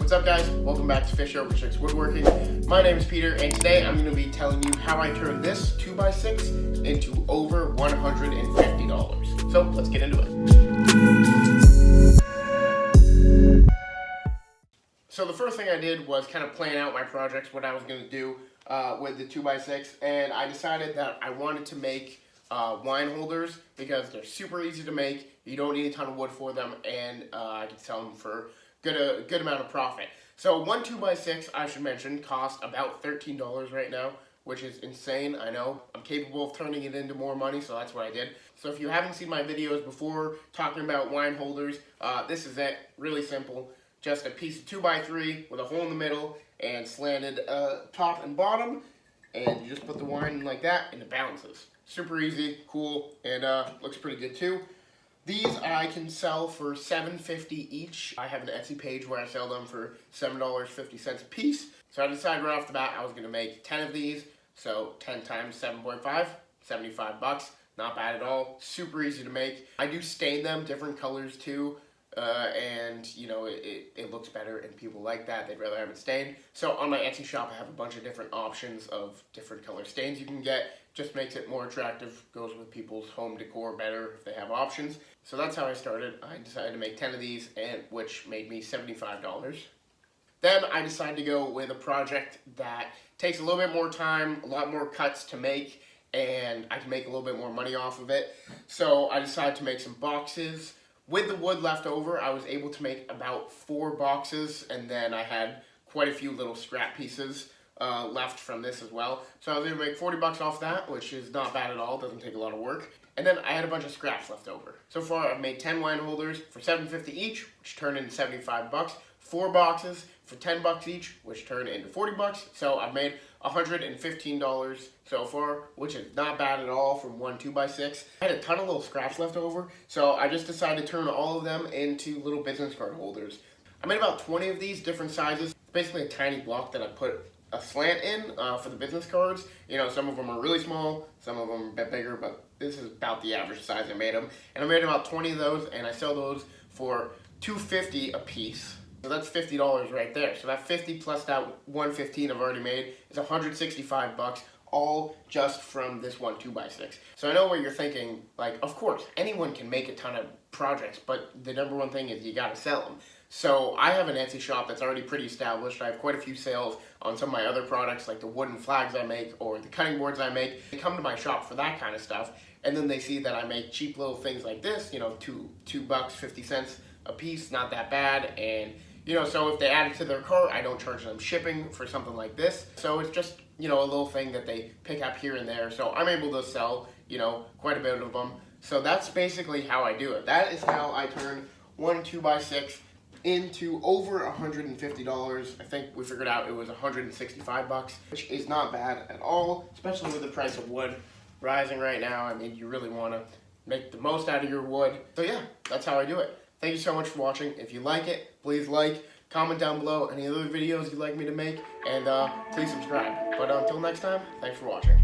What's up, guys? Welcome back to Fish Over 6 Woodworking. My name is Peter, and today I'm going to be telling you how I turned this 2x6 into over $150. So let's get into it. So the first thing I did was kind of plan out my projects, what I was going to do with the 2x6, and I decided that I wanted to make wine holders because they're super easy to make. You don't need a ton of wood for them, and I can sell them for a good amount of profit. So one 2x6, I should mention, costs about $13 right now, which is insane. I know. I'm capable of turning it into more money, so that's what I did. So if you haven't seen my videos before talking about wine holders, this is it. Really simple. Just a piece of 2x3 with a hole in the middle and slanted top and bottom, and you just put the wine in like that, and it balances. Super easy, cool, and looks pretty good too. These I can sell for $7.50 each. I have an Etsy page where I sell them for $7.50 a piece. So I decided right off the bat I was going to make 10 of these. So 10 times 7.5, 75 bucks. Not bad at all. Super easy to make. I do stain them different colors too. And you know, it looks better and people like that. They'd rather have it stained. So on my Etsy shop I have a bunch of different options of different color stains you can get. Just makes it more attractive, goes with people's home decor better if they have options. So that's how I started. I decided to make 10 of these, and which made me $75. Then I decided to go with a project that takes a little bit more time, a lot more cuts to make, and I can make a little bit more money off of it. So I decided to make some boxes. With the wood left over, I was able to make about 4 boxes, and then I had quite a few little scrap pieces left from this as well. So I was able to make 40 bucks off that, which is not bad at all, doesn't take a lot of work. And then I had a bunch of scraps left over. So far I've made 10 wine holders for $7.50 each, which turned into 75 bucks. 4 boxes for 10 bucks each, which turned into 40 bucks. So I've made $115 so far, which is not bad at all from one 2x6. I had a ton of little scraps left over, so I just decided to turn all of them into little business card holders. I made about 20 of these different sizes. It's basically a tiny block that I put a slant in for the business cards. You know, some of them are really small, some of them are a bit bigger, but this is about the average size I made them. And I made about 20 of those, and I sell those for $2.50 a piece. So that's $50 right there. So that 50 plus that 115 I've already made is 165 bucks, all just from this one 2x6. So I know what you're thinking, like, of course, anyone can make a ton of projects, but the number one thing is you gotta sell them. So I have an Etsy shop that's already pretty established. I have quite a few sales on some of my other products, like the wooden flags I make or the cutting boards I make. They come to my shop for that kind of stuff, and then they see that I make cheap little things like this, you know, $2.50 a piece, not that bad. And you know, so if they add it to their cart, I don't charge them shipping for something like this. So it's just, you know, a little thing that they pick up here and there. So I'm able to sell, you know, quite a bit of them. So that's basically how I do it. That is how I turn one 2x6 into over $150. I think we figured out it was 165 bucks, which is not bad at all, especially with the price of wood rising right now. I mean, you really want to make the most out of your wood. So yeah, that's how I do it. Thank you so much for watching. If you like it, please like, comment down below any other videos you'd like me to make, and please subscribe. But until next time, thanks for watching.